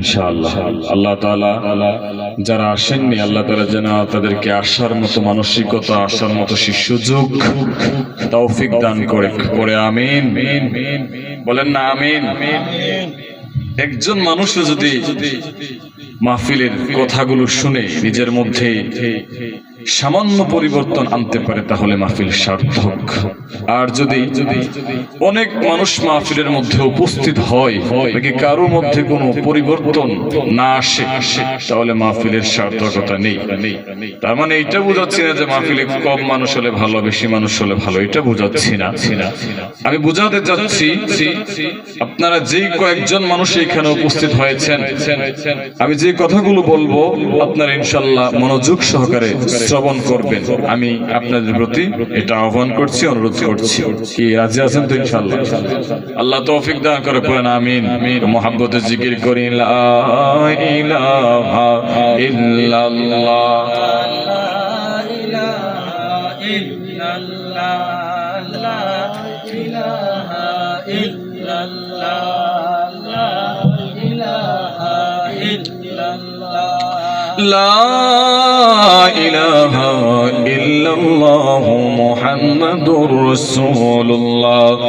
ইনশাআল্লাহ আল্লাহ তাআলা যারা আসেননি আল্লাহ তাআলা যেন তাদেরকে আসার মতো মানসিকতা, আসার মতো সুযোগ তৌফিক দান করে। পড়ে আমিন। বলেন না আমিন। একজন মানুষ যদি মাহফিলের কথাগুলো শুনে নিজের মধ্যে সামান্য পরিবর্তন আনতে পারে তাহলে মাহফিল সার্থক। আর যদি অনেক মানুষ মাহফিলের মধ্যে উপস্থিত হয় নাকি কারোর মধ্যে কোনো পরিবর্তন না আসে তাহলে মাহফিলের সার্থকতা নেই। তার মানে এটা বোঝাচ্ছি না যে মাহফিলে কম মানুষ হলে ভালো, বেশি মানুষ হলে ভালো, এটা বোঝাচ্ছি না। আমি বোঝাতে চাচ্ছি আপনারা যেই কয়েকজন মানুষ এখানে উপস্থিত হয়েছেন, আমি যে কথাগুলো বলবো আপনারা ইনশাআল্লাহ মনোযোগ সহকারে শ্রবণ করবেন। আমি আপনাদের প্রতি এটা আহ্বান করছি, অনুরোধ করছি। কি রাজি আছেন তো ইনশাআল্লাহ? আল্লাহ তৌফিক দান করে। পড়েন আমিন। মুহাব্বতে জিকির করি লা ইলাহা ইল্লাল্লাহ, লা ইলাহা ইল্লাল্লাহ, লা ইলাহা ইল্লাল্লাহ, লা ইলাহা ইল্লাল্লাহ, লা ইলাহা ইল্লাল্লাহ মুহাম্মাদুর রাসূলুল্লাহ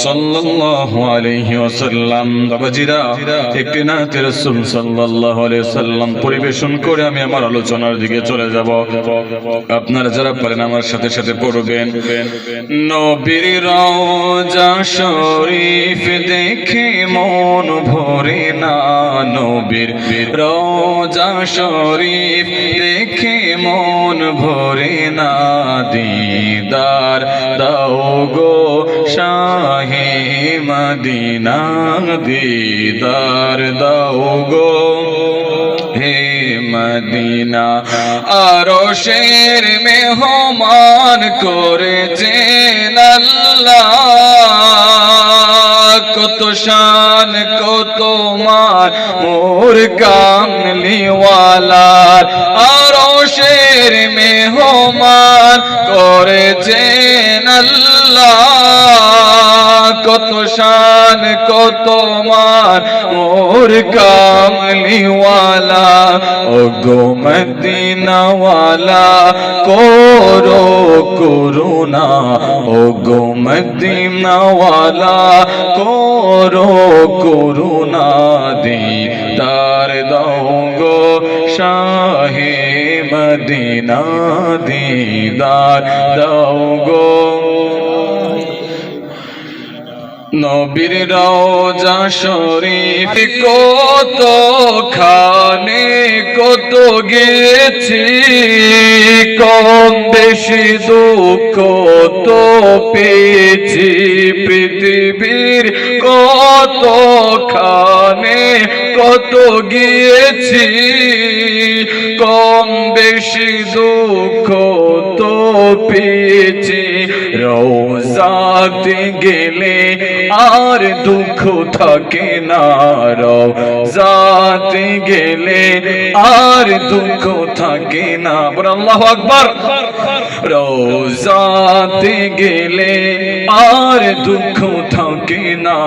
সাল্লাল্লাহু আলাইহি ওয়াসাল্লাম। বাবাজিরা, একটি নাতে রাসূল সাল্লাল্লাহু আলাইহি ওয়াসাল্লাম পরিবেশন করে আমি আমার আলোচনার দিকে চলে যাব। আপনারা যারা পারেন আমার সাথে সাথে পড়বেন। নবীর রওজা শরীফ দেখে মন ভরে না, নবীর রওজা শরীফ দেখে মন ভরে না, দিদার দাও গো শাহে মদিনা, দিদার দাও গো হে মদিনা। আরশের মেহমান করেছেন আল্লাহ, কত শান কত মান মোর কামলিওয়ালার। আরশের মেহমান করেছেন আল্লাহ, কত শান কত মান মোর কামলিওয়ালা। ও গো মদিনাওয়ালা করো করুণা, ও গো মদিনাওয়ালা করো করুণা, দিদার দাও গো শাহে মদিনা, দিদার দাও গো। নবীর রওজা শরীফ কত খানে কত গেছি, কম বেশি দুঃখ তো পেয়েছি, পৃথিবীর কত খানে কত গিয়েছি, কম বেশি দুঃখ তো পেয়েছি। রওজাতে গেলে আর দুঃখ থাকে না, রওজাতে গেলে আর দুঃখ থাকে না। বল আল্লাহু আকবার। রওজাতে গেলে আর দুঃখ থাকে না,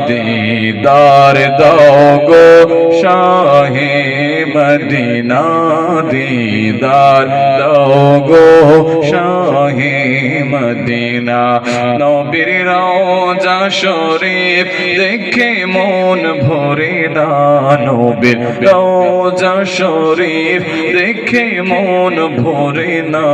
দিদার দাও গো শাহে মদিনা, দিদার দাও গো শাহে মদিনা। নবীর রওজা শরীফ দেখে মন ভরে না, নবীর রওজা শরীফ দেখে মন ভরে না,